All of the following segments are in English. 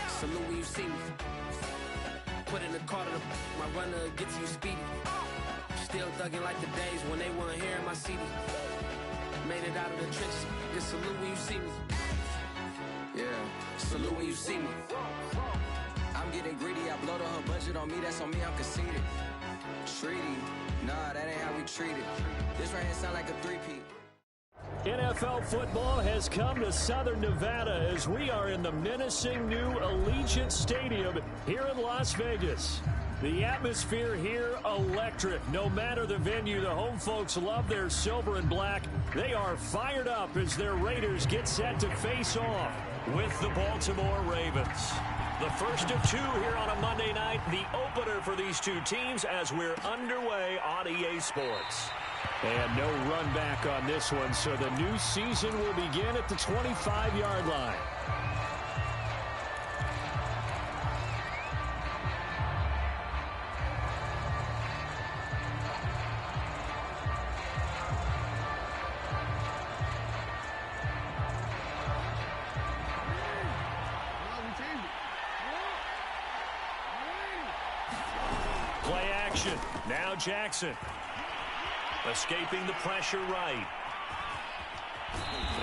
Salute when you see me. Put in the car to my runner, get to you speedy. Still thugging like the days when they weren't hearing my CD. Made it out of the trenches, just salute when you see me. Yeah, salute when you see me. I'm getting greedy, I blowed on her budget on me, that's on me, I'm conceited. Treaty, nah, that ain't how we treat it. This right here sound like a three-peat. NFL football has come to Southern Nevada as we are in the menacing new Allegiant Stadium here in Las Vegas. The atmosphere here electric. No matter the venue, the home folks love their silver and black. They are fired up as their Raiders get set to face off with the Baltimore Ravens. The first of two here on a Monday night, the opener for these two teams as we're underway on EA Sports. And no run back on this one, so the new season will begin at the 25-yard line. Play action. Now Jackson. Escaping the pressure right.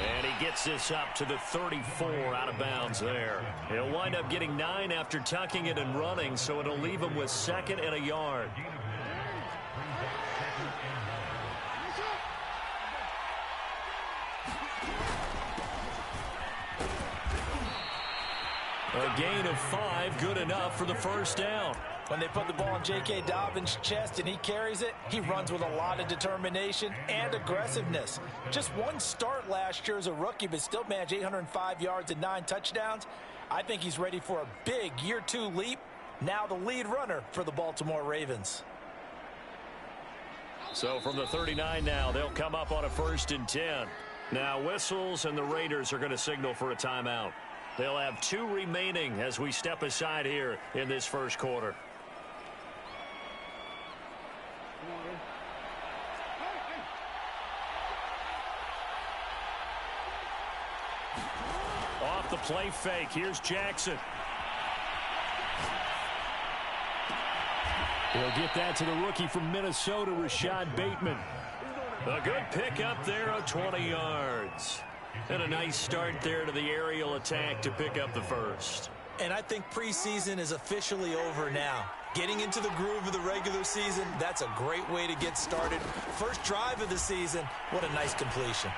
And he gets this up to the 34 out of bounds there. He'll wind up getting 9 after tucking it and running, so it'll leave him with 2nd and a yard. A gain of 5, good enough for the first down. When they put the ball in J.K. Dobbins' chest and he carries it, he runs with a lot of determination and aggressiveness. Just one start last year as a rookie, but still managed 805 yards and 9 touchdowns. I think he's ready for a big year 2 leap. Now the lead runner for the Baltimore Ravens. So from the 39 now, they'll come up on a 1st and 10. Now whistles and the Raiders are going to signal for a timeout. They'll have 2 remaining as we step aside here in this first quarter. Off the play fake, here's Jackson. He'll get that to the rookie from Minnesota, Rashad Bateman. A good pickup there of 20 yards. And a nice start there to the aerial attack to pick up the first. And I think preseason is officially over now. Getting into the groove of the regular season, that's a great way to get started. First drive of the season, what a nice completion.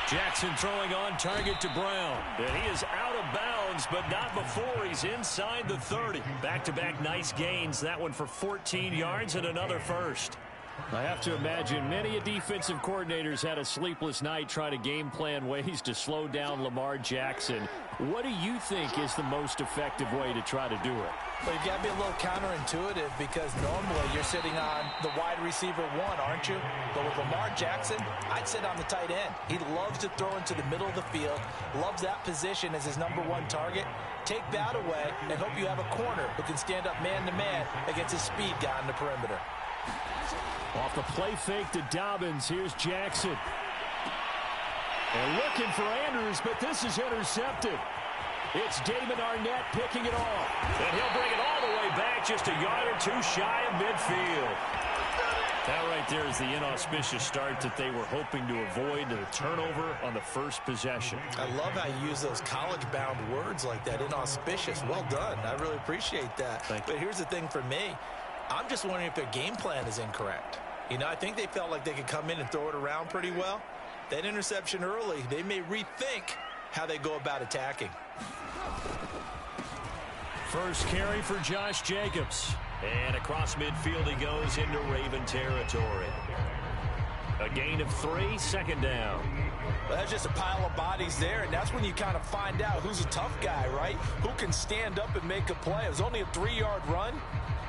Jackson throwing on target to Brown. And he is out of bounds, but not before he's inside the 30. Back-to-back nice gains. That one for 14 yards and another first. I have to imagine many a defensive coordinators had a sleepless night trying to game plan ways to slow down Lamar Jackson. What do you think is the most effective way to try to do it? Well, you've got to be a little counterintuitive because normally you're sitting on the wide receiver 1, aren't you? But with Lamar Jackson, I'd sit on the tight end. He loves to throw into the middle of the field, loves that position as his #1 target. Take that away and hope you have a corner who can stand up man-to-man against his speed guy on the perimeter. Off the play fake to Dobbins, here's Jackson. And looking for Andrews, but this is intercepted. It's Damon Arnett picking it off. And he'll bring it all the way back, just a yard or 2 shy of midfield. That right there is the inauspicious start that they were hoping to avoid, the turnover on the first possession. I love how you use those college-bound words like that, inauspicious. Well done. I really appreciate that. But here's the thing for me. I'm just wondering if their game plan is incorrect. You know, I think they felt like they could come in and throw it around pretty well. That interception early, they may rethink how they go about attacking. First carry for Josh Jacobs. And across midfield he goes into Raven territory. A gain of 3, 2nd down. Well, that's just a pile of bodies there, and that's when you kind of find out who's a tough guy, right? Who can stand up and make a play. It was only a 3-yard run,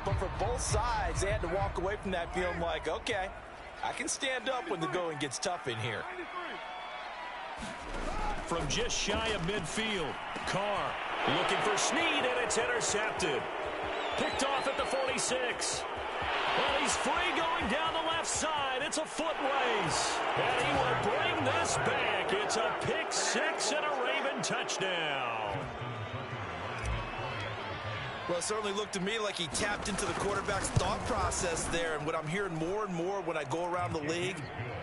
but for both sides, they had to walk away from that feeling like, okay, I can stand up when the going gets tough in here. From just shy of midfield, Carr looking for Snead, and it's intercepted. Picked off at the 46. Well, he's free going down the left side. It's a foot race. And he will bring this back It's a pick six and a Raven touchdown. Well, it certainly looked to me like he tapped into the quarterback's thought process there. And what I'm hearing more and more when I go around the league,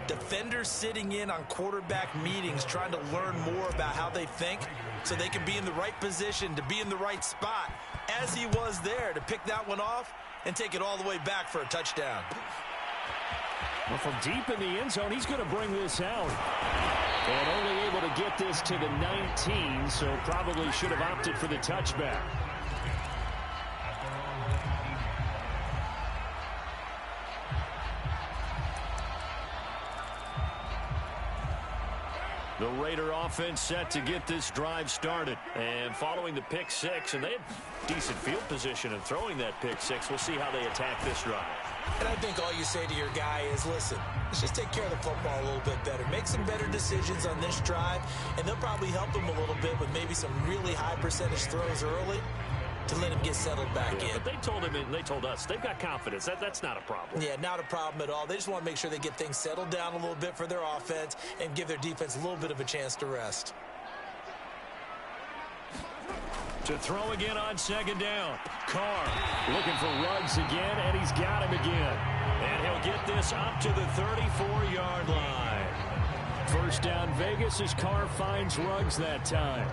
defenders sitting in on quarterback meetings trying to learn more about how they think so they can be in the right position to be in the right spot, as he was there to pick that one off and take it all the way back for a touchdown. Well, from deep in the end zone, he's going to bring this out. And only able to get this to the 19, so probably should have opted for the touchback. The Raider offense set to get this drive started. And following the pick six, and they had decent field position in throwing that pick six. We'll see how they attack this drive. And I think all you say to your guy is, listen, let's just take care of the football a little bit better. Make some better decisions on this drive, and they'll probably help him a little bit with maybe some really high percentage throws early to let him get settled back in. But they told him, and they told us, they've got confidence. That's not a problem. Yeah, not a problem at all. They just want to make sure they get things settled down a little bit for their offense and give their defense a little bit of a chance to rest. To throw again on second down. Carr looking for Ruggs again, and he's got him again. And he'll get this up to the 34-yard line. First down Vegas as Carr finds Ruggs that time.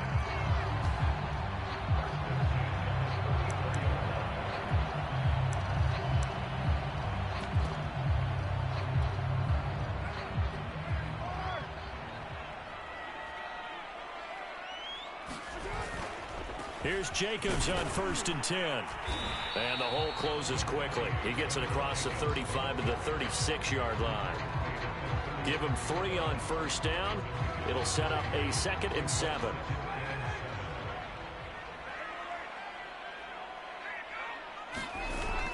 Here's Jacobs on 1st and 10. And the hole closes quickly. He gets it across the 35 to the 36-yard line. Give him 3 on first down. It'll set up a 2nd and 7.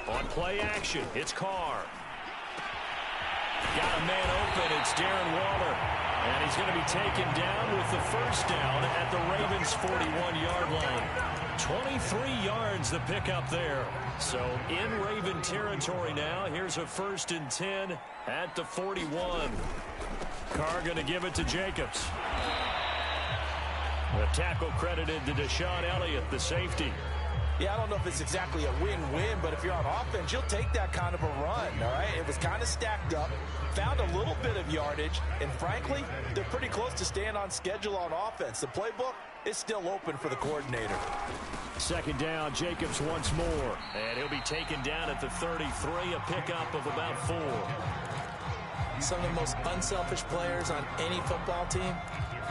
On play action, it's Carr. Got a man open. It's Darren Waller. And he's going to be taken down with the first down at the Ravens' 41-yard line. 23 yards the pickup there. So in Raven territory now. Here's a 1st and 10 at the 41. Carr going to give it to Jacobs. The tackle credited to Deshaun Elliott, the safety. Yeah, I don't know if it's exactly a win-win, but if you're on offense, you'll take that kind of a run, all right? It was kind of stacked up, found a little bit of yardage, and frankly, they're pretty close to staying on schedule on offense. The playbook is still open for the coordinator. Second down, Jacobs once more, and he'll be taken down at the 33, a pickup of about 4. Some of the most unselfish players on any football team,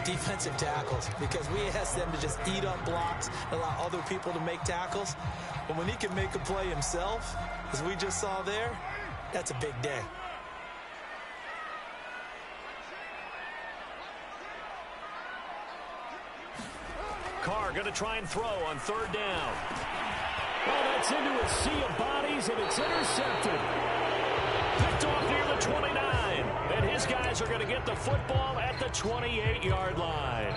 defensive tackles, because we ask them to just eat up blocks, allow other people to make tackles. But when he can make a play himself, as we just saw there, that's a big day. Carr going to try and throw on 3rd down. Well, that's into a sea of bodies, and it's intercepted. Picked off near the 29. And his guys are going to get the football at the 28-yard line.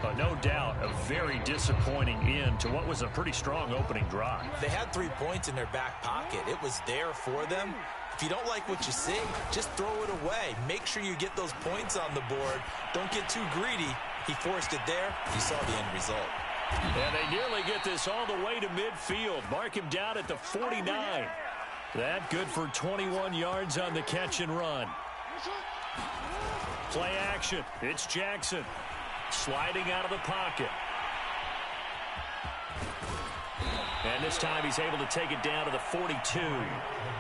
But no doubt, a very disappointing end to what was a pretty strong opening drive. They had 3 points in their back pocket. It was there for them. If you don't like what you see, just throw it away. Make sure you get those points on the board. Don't get too greedy. He forced it there. You saw the end result. And they nearly get this all the way to midfield. Mark him down at the 49. That good for 21 yards on the catch and run. Play action. It's Jackson. Sliding out of the pocket. And this time he's able to take it down to the 42.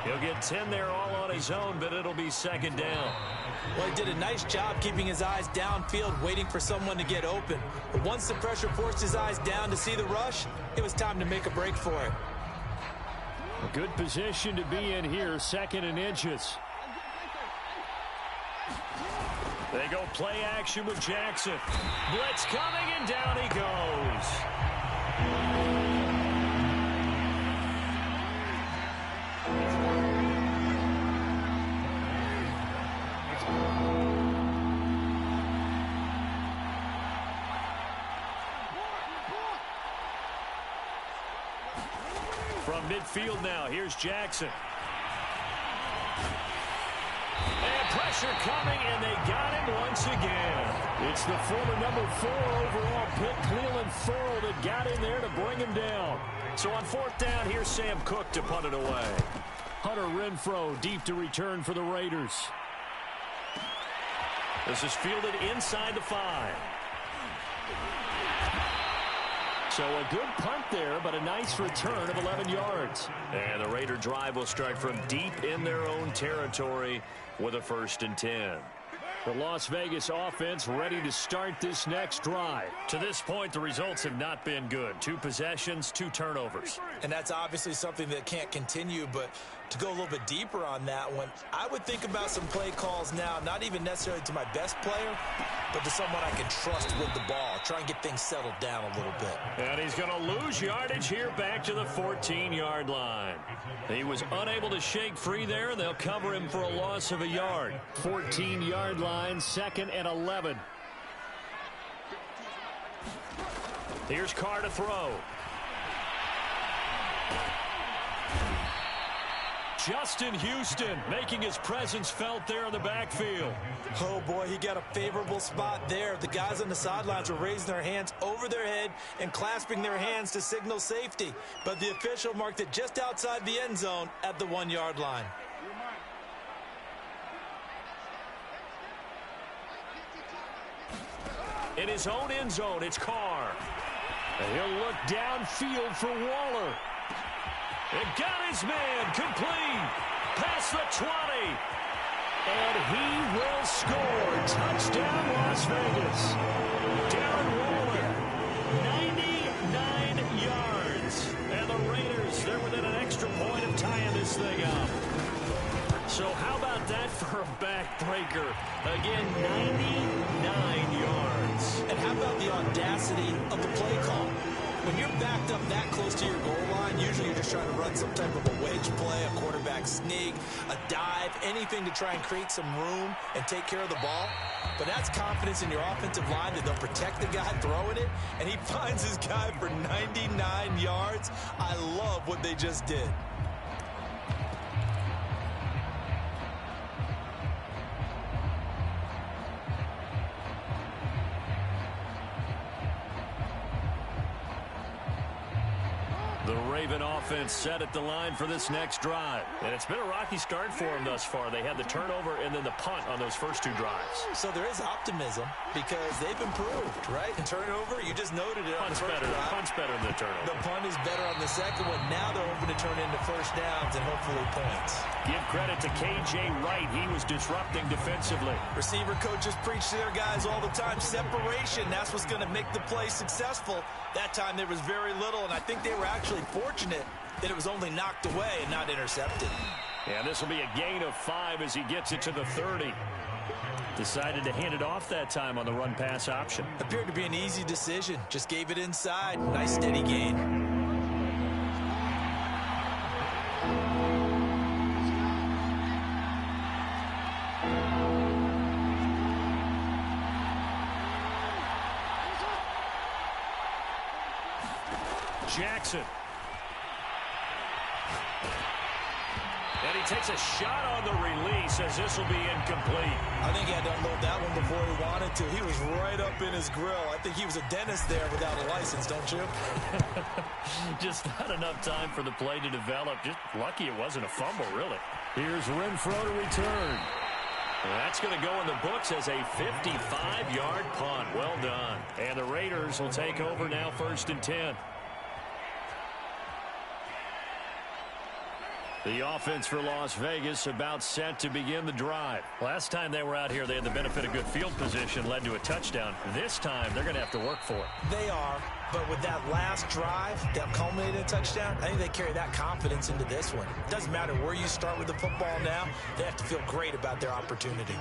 He'll get 10 there all on his own, but it'll be 2nd down. Well, he did a nice job keeping his eyes downfield, waiting for someone to get open. But once the pressure forced his eyes down to see the rush, it was time to make a break for it. A good position to be in here, 2nd and inches. They go play action with Jackson. Blitz coming, and down he goes. From midfield now, here's Jackson. And pressure coming, and they got him once again. It's the former number 4 overall pick, Cleveland Ferrell, that got in there to bring him down. So on 4th down, here's Sam Cook to punt it away. Hunter Renfrow deep to return for the Raiders. This is fielded inside the 5. So a good punt there, but a nice return of 11 yards. And the Raider drive will start from deep in their own territory with a 1st and 10. The Las Vegas offense ready to start this next drive. To this point, the results have not been good. 2 possessions, 2 turnovers. And that's obviously something that can't continue, but to go a little bit deeper on that one, I would think about some play calls now, not even necessarily to my best player, but to someone I can trust with the ball. Try and get things settled down a little bit. And he's going to lose yardage here back to the 14-yard line. He was unable to shake free there, and they'll cover him for a loss of a yard. 14-yard line, 2nd and 11. Here's Carr to throw. Justin Houston making his presence felt there in the backfield. Oh, boy, he got a favorable spot there. The guys on the sidelines were raising their hands over their head and clasping their hands to signal safety. But the official marked it just outside the end zone at the 1-yard line. In his own end zone, it's Carr. And he'll look downfield for Waller. It got his man complete. Past the 20. And he will score. Touchdown, Las Vegas. Darren Waller, 99 yards. And the Raiders, they're within an extra point of tying this thing up. So how about that for a backbreaker? Again, 99 yards. And how about the audacity of the play call? When you're backed up that close to your goal line, usually you're just trying to run some type of a wedge play, a quarterback sneak, a dive, anything to try and create some room and take care of the ball. But that's confidence in your offensive line that they'll protect the guy throwing it, and he finds his guy for 99 yards. I love what they just did. The Raven offense set at the line for this next drive. And it's been a rocky start for them thus far. They had the turnover and then the punt on those first 2 drives. So there is optimism because they've improved, right? The turnover, you just noted it on the first drive. Punt's better than the turnover. The punt is better on the second one. Now they're hoping to turn into first downs and hopefully points. Give credit to K.J. Wright. He was disrupting defensively. Receiver coaches preach to their guys all the time. Separation, that's what's going to make the play successful. That time there was very little, and I think they were actually fortunate that it was only knocked away and not intercepted. And this will be a gain of 5 as he gets it to the 30. Decided to hand it off that time on the run-pass option. Appeared to be an easy decision. Just gave it inside. Nice steady gain. Jackson. And he takes a shot on the release as this will be incomplete. I think he had to unload that one before he wanted to. He was right up in his grill. I think he was a dentist there without a license, don't you? Just not enough time for the play to develop. Just lucky it wasn't a fumble, really. Here's Renfrow to return. And that's going to go in the books as a 55-yard punt. Well done. And the Raiders will take over now 1st and 10. The offense for Las Vegas about set to begin the drive. Last time they were out here, they had the benefit of good field position, led to a touchdown. This time, they're going to have to work for it. They are, but with that last drive that culminated in a touchdown, I think they carry that confidence into this one. It doesn't matter where you start with the football now. They have to feel great about their opportunity.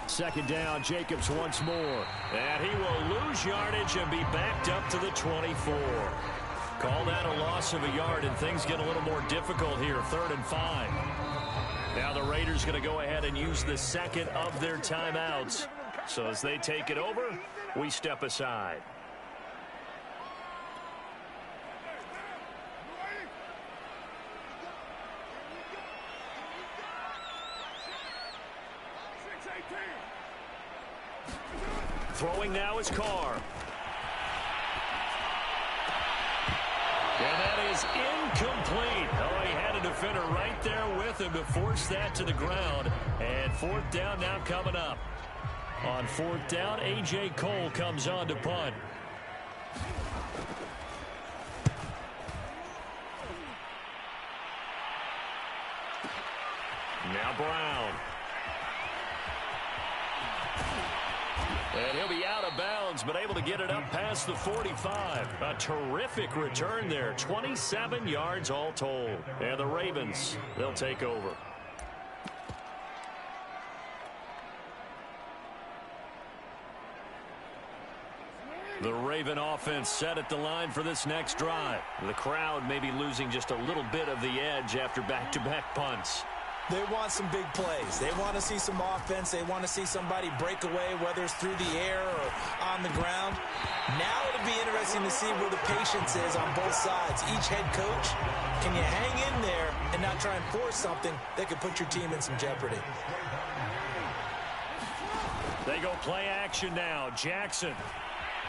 2nd down, Jacobs once more. And he will lose yardage and be backed up to the 24. Call that a loss of a yard, and things get a little more difficult here. 3rd and 5. Now the Raiders going to go ahead and use the second of their timeouts. So as they take it over, we step aside. Throwing now is Carr. And that is incomplete. Oh, he had a defender right there with him to force that to the ground. And fourth down now coming up. On fourth down, A.J. Cole comes on to punt. Now Brown. And he'll be out of bounds, but able to get it up past the 45. A terrific return there. 27 yards all told. And the Ravens, they'll take over. The Raven offense set at the line for this next drive. The crowd may be losing just a little bit of the edge after back-to-back punts. They want some big plays. They want to see some offense. They want to see somebody break away, whether it's through the air or on the ground. Now it'll be interesting to see where the patience is on both sides. Each head coach, can you hang in there and not try and force something that could put your team in some jeopardy? They go play action now. Jackson.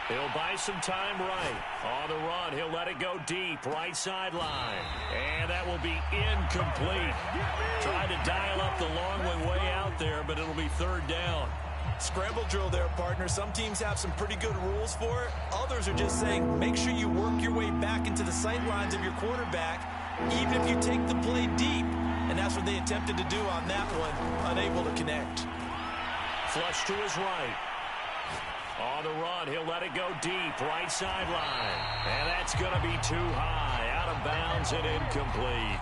He'll buy some time right. On the run, he'll let it go deep, right sideline. And that will be incomplete. Tried to dial up the long one way out there, but it'll be third down. Scramble drill there, partner. Some teams have some pretty good rules for it. Others are just saying, make sure you work your way back into the sight lines of your quarterback, even if you take the play deep. And that's what they attempted to do on that one, unable to connect. Flush to his right. On the run, he'll let it go deep, right sideline. And that's going to be too high, out of bounds and incomplete.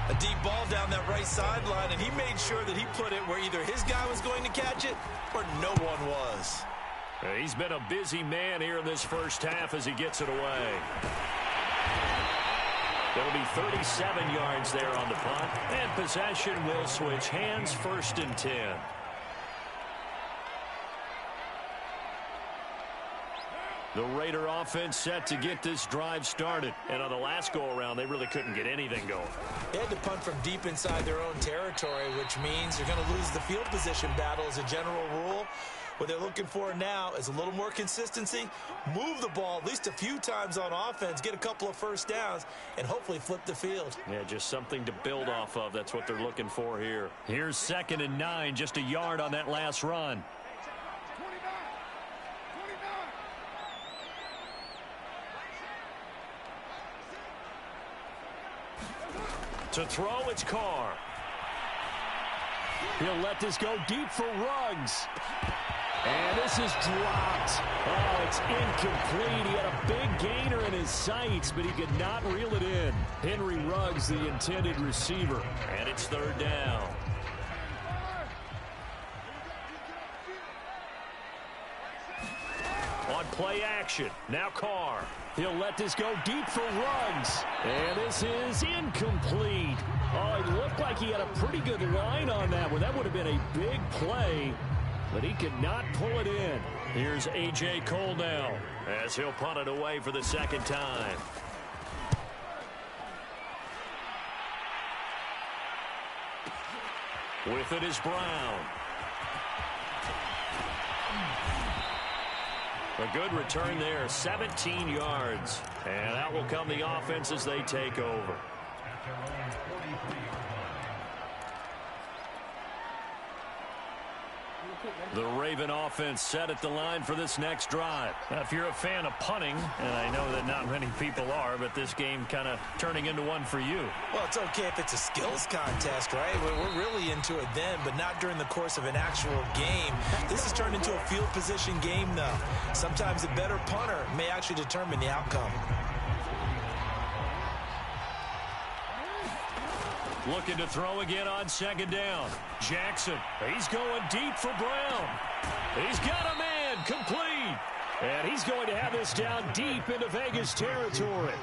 A deep ball down that right sideline, and he made sure that he put it where either his guy was going to catch it or no one was. He's been a busy man here in this first half as he gets it away. There'll be 37 yards there on the punt, and possession will switch hands, 1st and 10. The Raider offense set to get this drive started. And on the last go-around, they really couldn't get anything going. They had to punt from deep inside their own territory, which means they're going to lose the field position battle as a general rule. What they're looking for now is a little more consistency, move the ball at least a few times on offense, get a couple of first downs, and hopefully flip the field. Yeah, just something to build off of. That's what they're looking for here. Here's 2nd and 9, just a yard on that last run. To throw, it's Carr. He'll let this go deep for Ruggs. And this is dropped. Oh, it's incomplete. He had a big gainer in his sights, but he could not reel it in. Henry Ruggs, the intended receiver. And it's 3rd down. On play action, now Carr. He'll let this go deep for Ruggs. And this is incomplete. Oh, it looked like he had a pretty good line on that one. That would have been a big play, but he could not pull it in. Here's A.J. Cole now as he'll punt it away for the 2nd time. With it is Brown. A good return there, 17 yards. And that will come the offense as they take over. The Raven offense set at the line for this next drive. Now, if you're a fan of punting, and I know that not many people are, but this game kind of turning into one for you. Well, it's okay if it's a skills contest, right? We're really into it then, but not during the course of an actual game. This has turned into a field position game, though. Sometimes a better punter may actually determine the outcome. Looking to throw again on 2nd down. Jackson, he's going deep for Brown. He's got a man, complete. And he's going to have this down deep into Vegas territory.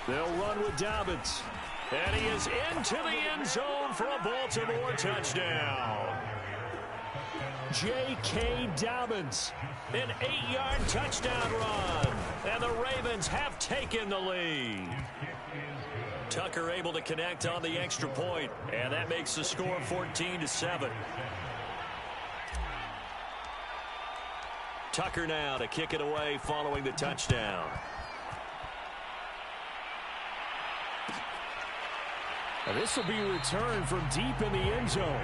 They'll run with Dobbins. And he is into the end zone for a Baltimore touchdown. J.K. Dobbins, an 8-yard touchdown run. And the Ravens have taken the lead. Tucker able to connect on the extra point, and that makes the score 14-7. Tucker now to kick it away following the touchdown. And this will be a return from deep in the end zone.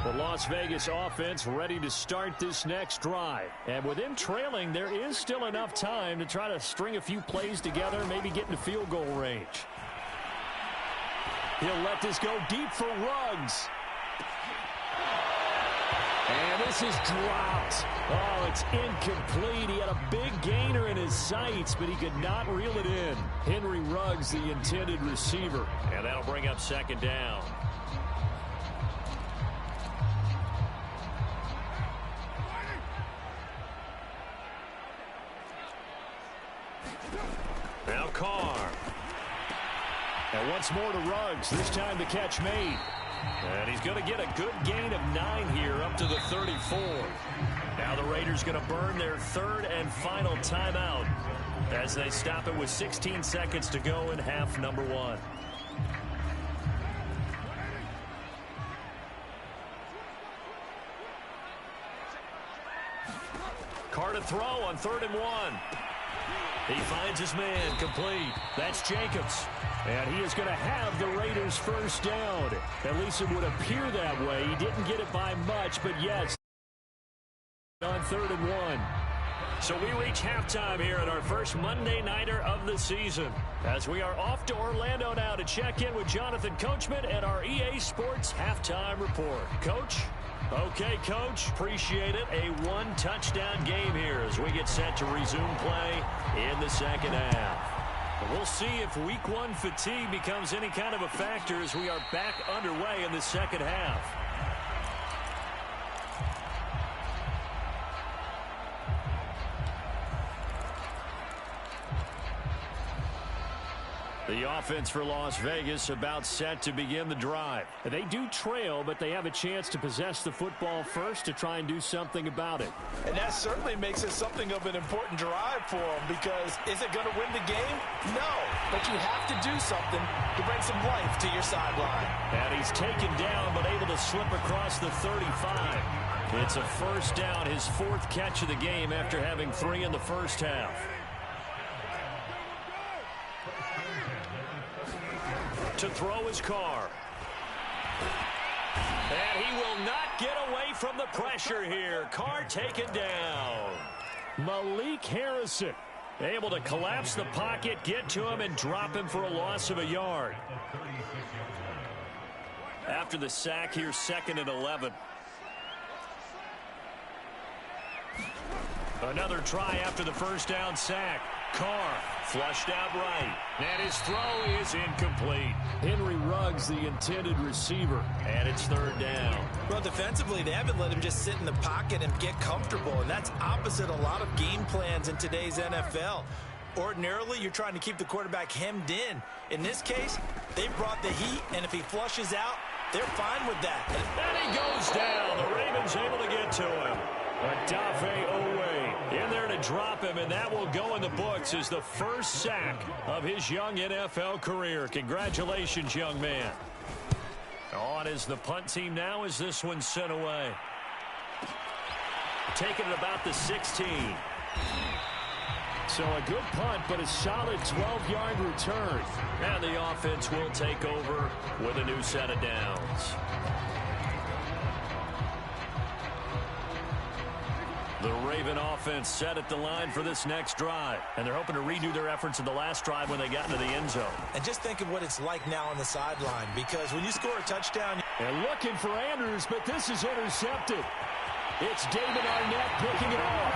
The Las Vegas offense ready to start this next drive. And with them trailing, there is still enough time to try to string a few plays together, maybe get into field goal range. He'll let this go deep for Ruggs. And this is dropped. Oh, it's incomplete. He had a big gainer in his sights, but he could not reel it in. Henry Ruggs, the intended receiver. And that'll bring up second down. Now Carr. And once more to Ruggs. This time the catch made. And he's going to get a good gain of 9 here up to the 34. Now the Raiders going to burn their third and final timeout as they stop it with 16 seconds to go in half number 1. Carr to throw on 3rd and 1. He finds his man complete. That's Jacobs. And he is going to have the Raiders first down. At least it would appear that way. He didn't get it by much, but yes, on 3rd and 1. So we reach halftime here at our first Monday Nighter of the season, as we are off to Orlando now to check in with Jonathan Coachman and our EA Sports Halftime Report. Coach? Okay, Coach. Appreciate it. A one-touchdown game here as we get set to resume play in the second half. But we'll see if week 1 fatigue becomes any kind of a factor as we are back underway in the second half. The offense for Las Vegas about set to begin the drive. They do trail, but they have a chance to possess the football first to try and do something about it. And that certainly makes it something of an important drive for them, because is it going to win the game? No, but you have to do something to bring some life to your sideline. And he's taken down but able to slip across the 35. It's a first down, his 4th catch of the game after having 3 in the first half. To throw his Carr. And he will not get away from the pressure here. Carr taken down. Malik Harrison able to collapse the pocket, get to him, and drop him for a loss of a yard. After the sack here, 2nd and 11. Another try after the first down sack. Carr flushed out right. And his throw is incomplete. Henry Ruggs, the intended receiver. And it's 3rd down. Well, defensively, they haven't let him just sit in the pocket and get comfortable. And that's opposite a lot of game plans in today's NFL. Ordinarily, you're trying to keep the quarterback hemmed in. In this case, they brought the heat, and if he flushes out, they're fine with that. And he goes down. The Ravens able to get to him. Adafe Owe in there to drop him, and that will go in the books as the first sack of his young NFL career. Congratulations, young man. On is the punt team now as this one's sent away. Taking it about the 16. So a good punt, but a solid 12-yard return. And the offense will take over with a new set of downs. The Raven offense set at the line for this next drive. And they're hoping to redo their efforts in the last drive when they got into the end zone. And just think of what it's like now on the sideline, because when you score a touchdown... And looking for Andrews, but this is intercepted. It's David Arnett picking it off.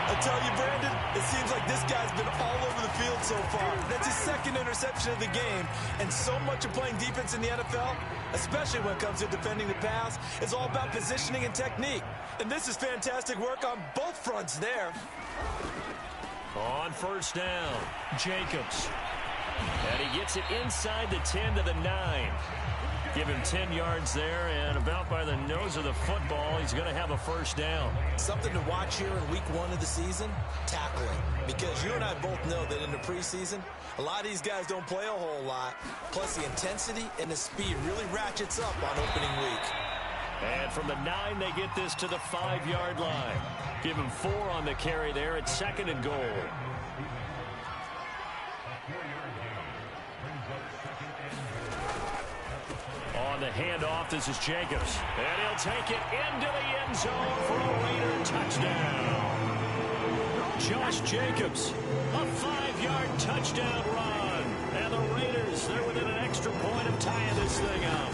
I tell you, Brandon, it seems like this guy's been all over the field so far. That's his 2nd interception of the game. And so much of playing defense in the NFL, especially when it comes to defending the pass, is all about positioning and technique. And this is fantastic work on both fronts there. On 1st down, Jacobs. And he gets it inside the 10 to the 9. Give him 10 yards there, and about by the nose of the football, he's going to have a first down. Something to watch here in week 1 of the season, tackling. Because you and I both know that in the preseason, a lot of these guys don't play a whole lot. Plus, the intensity and the speed really ratchets up on opening week. And from the 9, they get this to the 5-yard line. Give him 4 on the carry there at 2nd and goal. On the handoff, this is Jacobs. And he'll take it into the end zone for a Raider touchdown. Josh Jacobs, a 5-yard touchdown run. And the Raiders, they're within an extra point of tying this thing up.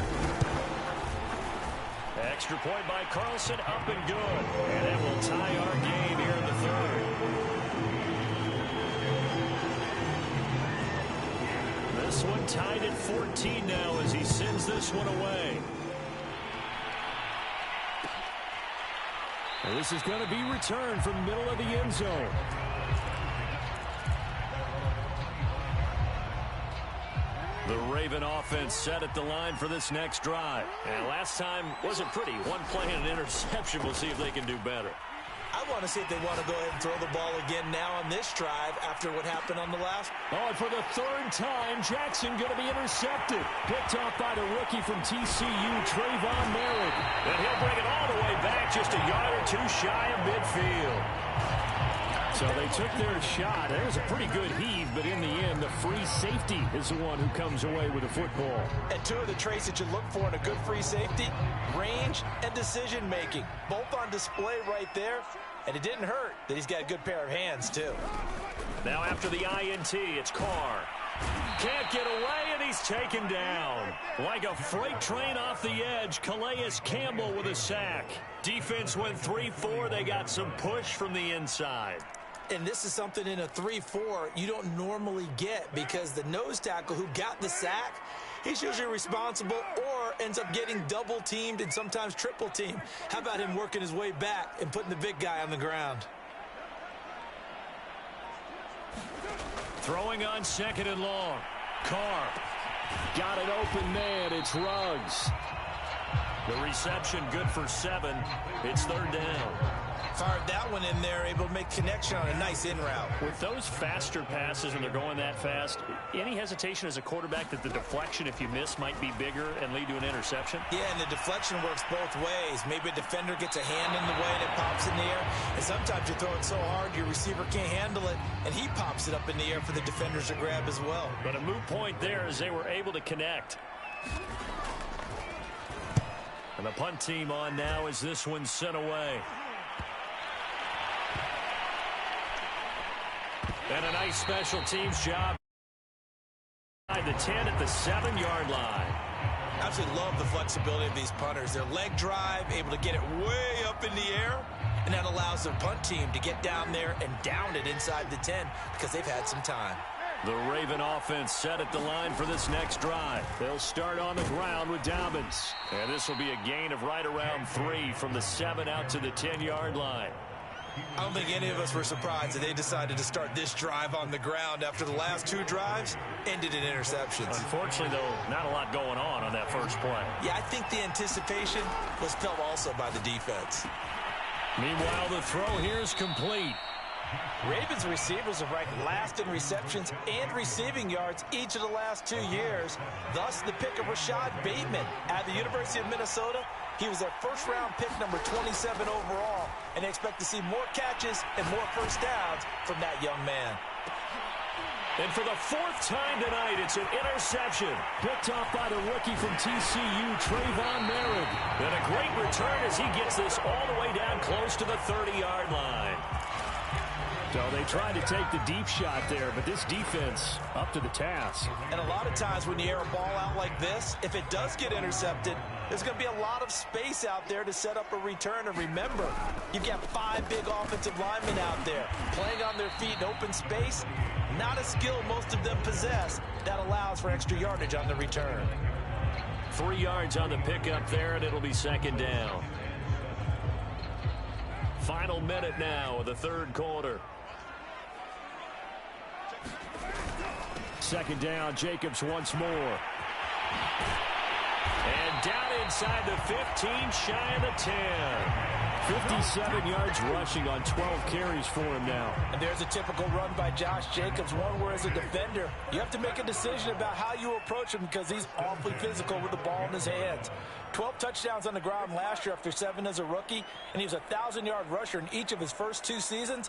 Extra point by Carlson, up and good. And that will tie our game here in the 3rd. This one tied at 14 now as he sends this one away. And this is going to be returned from the middle of the end zone. The Raven offense set at the line for this next drive. And last time wasn't pretty. One play and an interception. We'll see if they can do better. I want to see if they want to go ahead and throw the ball again now on this drive after what happened on the last. Oh, and for the 3rd time, Jackson going to be intercepted. Picked off by the rookie from TCU, Trayvon Merritt. And he'll bring it all the way back just a yard or 2 shy of midfield. So they took their shot. There's a pretty good heave, but in the end, the free safety is the one who comes away with the football. And 2 of the traits that you look for in a good free safety, range and decision-making. Both on display right there. And it didn't hurt that he's got a good pair of hands, too. Now after the INT, it's Carr. Can't get away, and he's taken down. Like a freight train off the edge, Calais Campbell with a sack. Defense went 3-4. They got some push from the inside. And this is something in a 3-4 you don't normally get because the nose tackle who got the sack, he's usually responsible or ends up getting double-teamed and sometimes triple-teamed. How about him working his way back and putting the big guy on the ground? Throwing on 2nd and long. Carr got an open man. It's Ruggs. The reception good for 7. It's 3rd down. Fired that one in there, able to make connection on a nice in route. With those faster passes and they're going that fast, any hesitation as a quarterback that the deflection, if you miss, might be bigger and lead to an interception? Yeah, and the deflection works both ways. Maybe a defender gets a hand in the way and it pops in the air. And sometimes you throw it so hard your receiver can't handle it, and he pops it up in the air for the defenders to grab as well. But a moot point there as they were able to connect. And the punt team on now as this one's sent away. And a nice special teams job. The 10 at the 7-yard line. Absolutely love the flexibility of these punters. Their leg drive, able to get it way up in the air, and that allows their punt team to get down there and down it inside the 10 because they've had some time. The Raven offense set at the line for this next drive. They'll start on the ground with Dobbins. And this will be a gain of right around 3 from the 7 out to the 10-yard line. I don't think any of us were surprised that they decided to start this drive on the ground after the last 2 drives ended in interceptions. Unfortunately, though, not a lot going on that first play. Yeah, I think the anticipation was felt also by the defense. Meanwhile, the throw here is complete. Ravens receivers have ranked last in receptions and receiving yards each of the last 2 years. Thus, the pick of Rashad Bateman at the University of Minnesota. He was their first-round pick, number 27 overall, and they expect to see more catches and more first downs from that young man. And for the 4th time tonight, it's an interception. Picked off by the rookie from TCU, Trayvon Merritt. And a great return as he gets this all the way down close to the 30-yard line. So they tried to take the deep shot there, but this defense up to the task. And a lot of times when you air a ball out like this, if it does get intercepted, there's going to be a lot of space out there to set up a return. And remember, you've got 5 big offensive linemen out there playing on their feet in open space. Not a skill most of them possess. That allows for extra yardage on the return. 3 yards on the pickup there, and it'll be 2nd down. Final minute now of the 3rd quarter. second down. Jacobs once more. And down inside the 15, shy of the 10. 57 yards rushing on 12 carries for him now. And there's a typical run by Josh Jacobs, one where as a defender, you have to make a decision about how you approach him because he's awfully physical with the ball in his hands. 12 touchdowns on the ground last year after 7 as a rookie, and he was a 1,000-yard rusher in each of his first 2 seasons.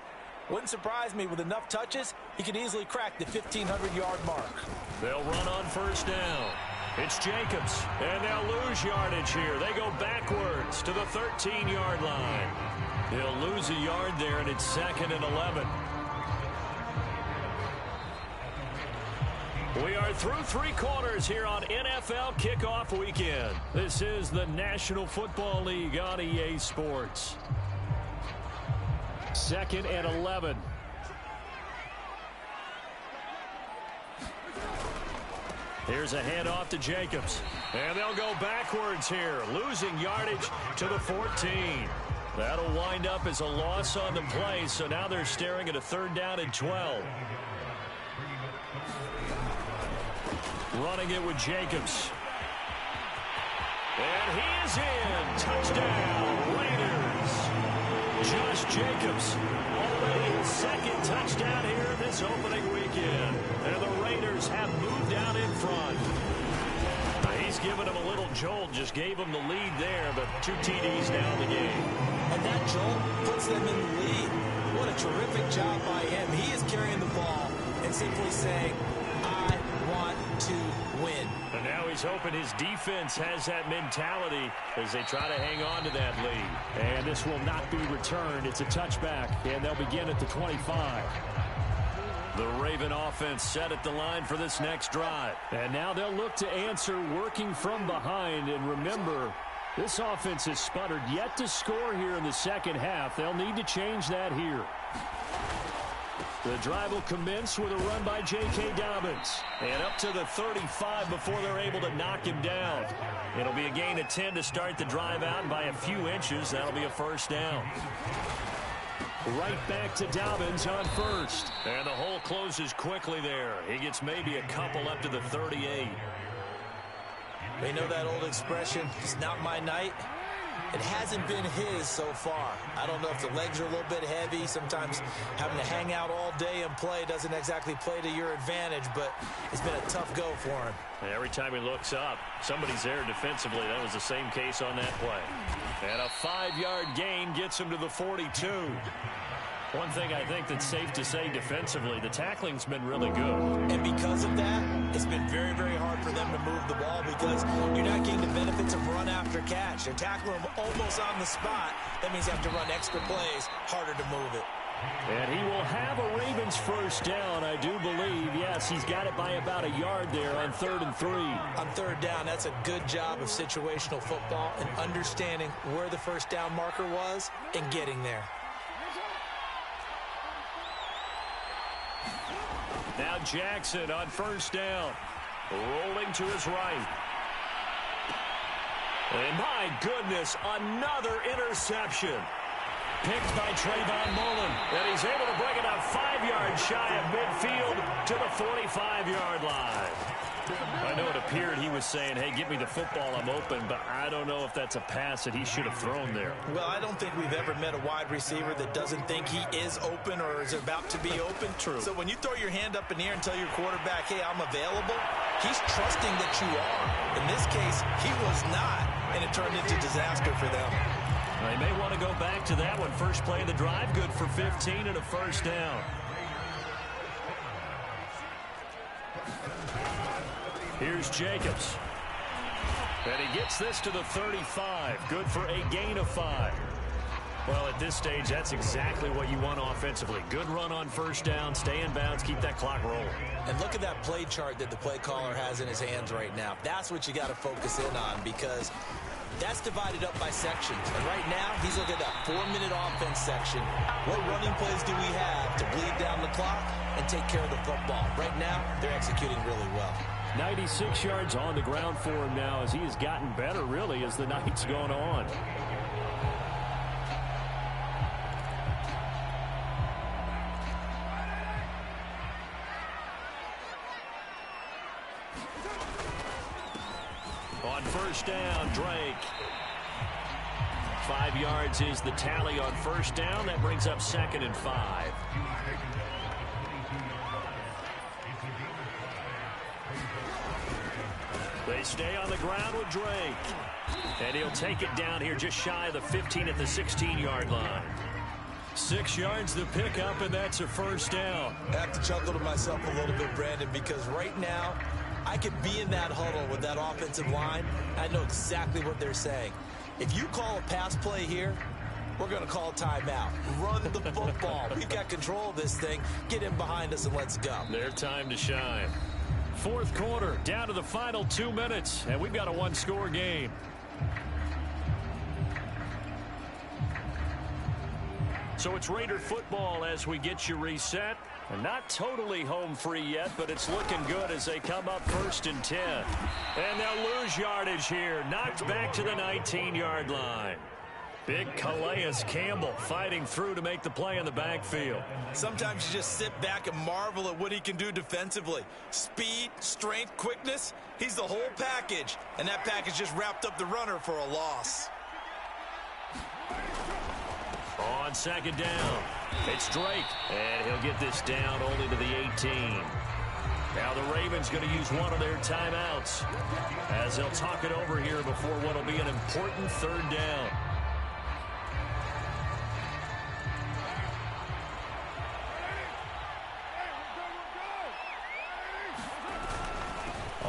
Wouldn't surprise me, with enough touches, he could easily crack the 1,500-yard mark. They'll run on first down. It's Jacobs, and they'll lose yardage here. They go backwards to the 13-yard line. They'll lose a yard there, and it's 2nd and 11. We are through 3 quarters here on NFL Kickoff Weekend. This is the National Football League on EA Sports. 2nd and 11. Here's a handoff to Jacobs. And they'll go backwards here, losing yardage to the 14. That'll wind up as a loss on the play, so now they're staring at a 3rd down and 12. Running it with Jacobs. And he is in. Touchdown, Raiders. Josh Jacobs, already his 2nd touchdown here this opening weekend. And the Raiders have moved out in front. He's given them a little jolt, just gave them the lead there, but 2 TDs now in the game. And that jolt puts them in the lead. What a terrific job by him. He is carrying the ball and simply saying, I want to win. And now he's hoping his defense has that mentality as they try to hang on to that lead. And this will not be returned. It's a touchback, and they'll begin at the 25. The Raven offense set at the line for this next drive. And now they'll look to answer working from behind. And remember, this offense has sputtered yet to score here in the second half. They'll need to change that here. The drive will commence with a run by J.K. Dobbins. And up to the 35 before they're able to knock him down. It'll be a gain of 10 to start the drive out, and by a few inches, that'll be a first down. Right back to Dobbins on first. And the hole closes quickly there. He gets maybe a couple up to the 38. They know that old expression, it's not my night. It hasn't been his so far. I don't know if the legs are a little bit heavy. Sometimes having to hang out all day and play doesn't exactly play to your advantage, but it's been a tough go for him. And every time he looks up, somebody's there defensively. That was the same case on that play. And a 5-yard gain gets him to the 42. One thing I think that's safe to say defensively, the tackling's been really good. And because of that, it's been very, very hard for them to move the ball because you're not getting the benefits of run after catch. They're tackling them almost on the spot. That means you have to run extra plays, harder to move it. And he will have a Ravens first down, I do believe. Yes, he's got it by about a yard there on 3rd and 3. On 3rd down, that's a good job of situational football and understanding where the first down marker was and getting there. Now Jackson on first down. Rolling to his right. And my goodness, another interception. Picked by Trayvon Mullen. And he's able to bring it up 5 yards shy of midfield to the 45-yard line. I know it appeared he was saying, hey, give me the football, I'm open, but I don't know if that's a pass that he should have thrown there. Well, I don't think we've ever met a wide receiver that doesn't think he is open or is about to be open. True. So when you throw your hand up in the air and tell your quarterback, hey, I'm available, he's trusting that you are. In this case, he was not, and it turned into disaster for them. They may want to go back to that one. First play of the drive, good for 15 and a first down. Here's Jacobs. And he gets this to the 35. Good for a gain of 5. Well, at this stage, that's exactly what you want offensively. Good run on first down, stay in bounds, keep that clock rolling. And look at that play chart that the play caller has in his hands right now. That's what you got to focus in on because that's divided up by sections. And right now, he's looking at that 4-minute offense section. What running plays do we have to bleed down the clock and take care of the football? Right now, they're executing really well. 96 yards on the ground for him now as he has gotten better, really, as the night's gone on. On first down, Drake. 5 yards is the tally on first down. That brings up 2nd and 5. They stay on the ground with Drake. And he'll take it down here just shy of the 15 at the 16-yard line. 6 yards to pick up, and that's a first down. I have to chuckle to myself a little bit, Brandon, because right now I could be in that huddle with that offensive line. I know exactly what they're saying. If you call a pass play here, we're going to call a timeout. Run the football. We've got control of this thing. Get in behind us and let's go. Their time to shine. 4th quarter, down to the final 2 minutes, and we've got a one-score game. So it's Raider football as we get you reset. And not totally home free yet, but it's looking good as they come up 1st and 10. And they'll lose yardage here. Knocked back to the 19-yard line. Big Calais Campbell fighting through to make the play in the backfield. Sometimes you just sit back and marvel at what he can do defensively. Speed, strength, quickness. He's the whole package. And that package just wrapped up the runner for a loss. On 2nd down, it's Drake, and he'll get this down only to the 18. Now the Ravens going to use one of their timeouts as they'll talk it over here before what will be an important 3rd down.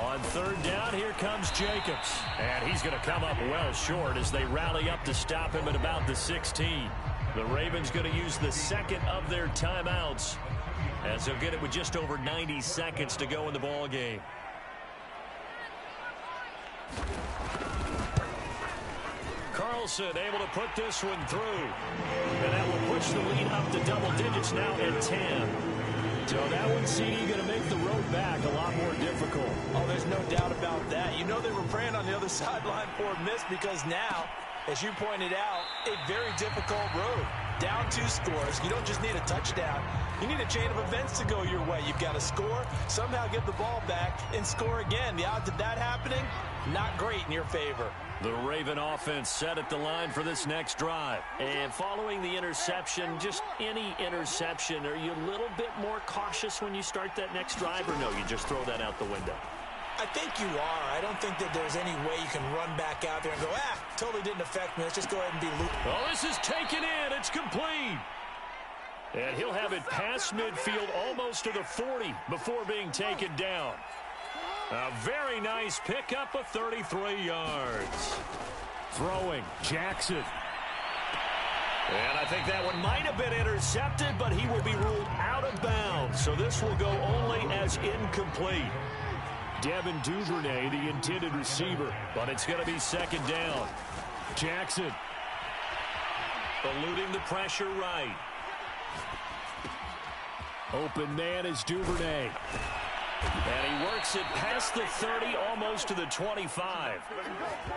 On 3rd down, here comes Jacobs, and he's going to come up well short as they rally up to stop him at about the 16. The Ravens going to use the 2nd of their timeouts as they'll get it with just over 90 seconds to go in the ball game. Carlson able to put this one through, and that will push the lead up to double digits now at 10. So that one, CD, going to make the road back a lot more difficult. Oh, there's no doubt about that. You know they were praying on the other sideline for a miss because now, as you pointed out, a very difficult road. Down 2 scores. You don't just need a touchdown. You need a chain of events to go your way. You've got to score, somehow get the ball back, and score again. The odds of that happening, not great in your favor. The Raven offense set at the line for this next drive. And following the interception, just any interception, are you a little bit more cautious when you start that next drive, or no, you just throw that out the window? I think you are. I don't think that there's any way you can run back out there and go, totally didn't affect me. Let's just go ahead and be looped. Oh, this is taken in. It's complete. And he'll have it past midfield almost to the 40 before being taken down. A very nice pickup of 33 yards. Throwing, Jackson. And I think that one might have been intercepted, but he will be ruled out of bounds. So this will go only as incomplete. Devin Duvernay, the intended receiver, but it's going to be 2nd down. Jackson eluding the pressure right. Open man is Duvernay. And he works it past the 30, almost to the 25.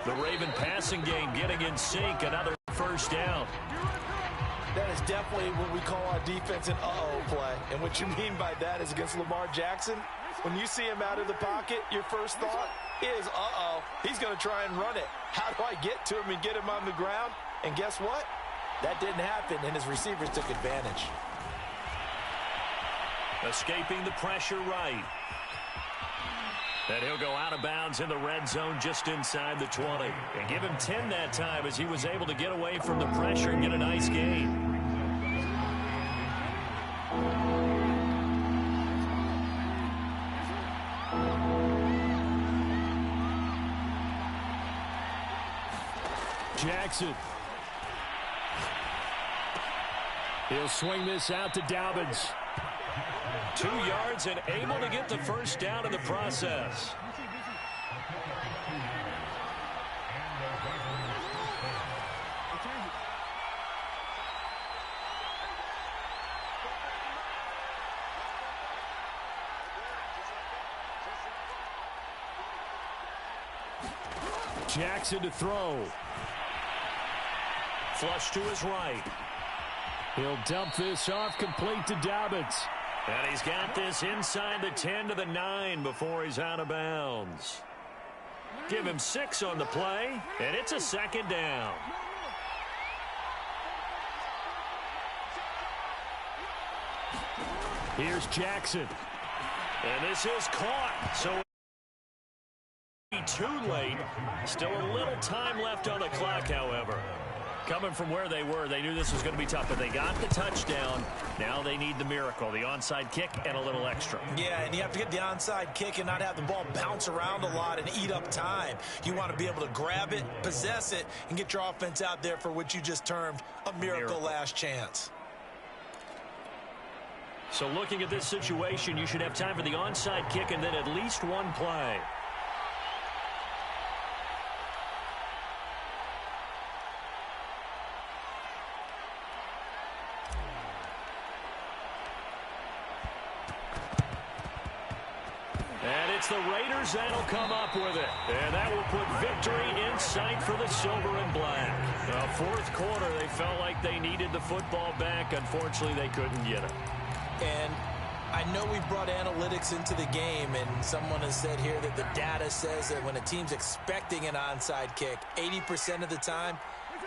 The Raven passing game getting in sync. Another 1st down. That is definitely what we call our defense an uh-oh play. And what you mean by that is against Lamar Jackson, when you see him out of the pocket, your first thought is, uh-oh, he's going to try and run it. How do I get to him and get him on the ground? And guess what? That didn't happen, and his receivers took advantage. Escaping the pressure right. And he'll go out of bounds in the red zone just inside the 20. And give him 10 that time as he was able to get away from the pressure and get a nice gain. Jackson. He'll swing this out to Dobbins. 2 yards and able to get the 1st down in the process. Jackson to throw. Flush to his right. He'll dump this off complete to Dobbins. And he's got this inside the 10 to the 9 before he's out of bounds. Give him 6 on the play, and it's a second down. Here's Jackson. And this is caught. So too late. Still a little time left on the clock, however. Coming from where they were, they knew this was going to be tough, but they got the touchdown. Now they need the miracle, the onside kick and a little extra. Yeah, and you have to get the onside kick and not have the ball bounce around a lot and eat up time. You want to be able to grab it, possess it, and get your offense out there for what you just termed a miracle last chance. So looking at this situation, you should have time for the onside kick and then at least one play. And it's the Raiders that'll come up with it. And that will put victory in sight for the silver and black. Fourth quarter, they felt like they needed the football back. Unfortunately, they couldn't get it. And I know we brought analytics into the game, and someone has said here that the data says that when a team's expecting an onside kick, 80% of the time,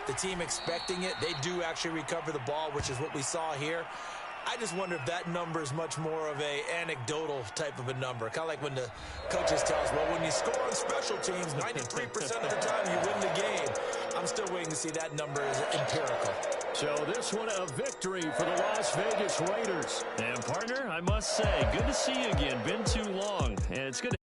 the team expecting it, they do actually recover the ball, which is what we saw here. I just wonder if that number is much more of a anecdotal type of a number. Kind of like when the coaches tell us, well, when you score on special teams, 93% of the time you win the game. I'm still waiting to see that number is empirical. So this one a victory for the Las Vegas Raiders. And partner, I must say, good to see you again. Been too long. And it's good to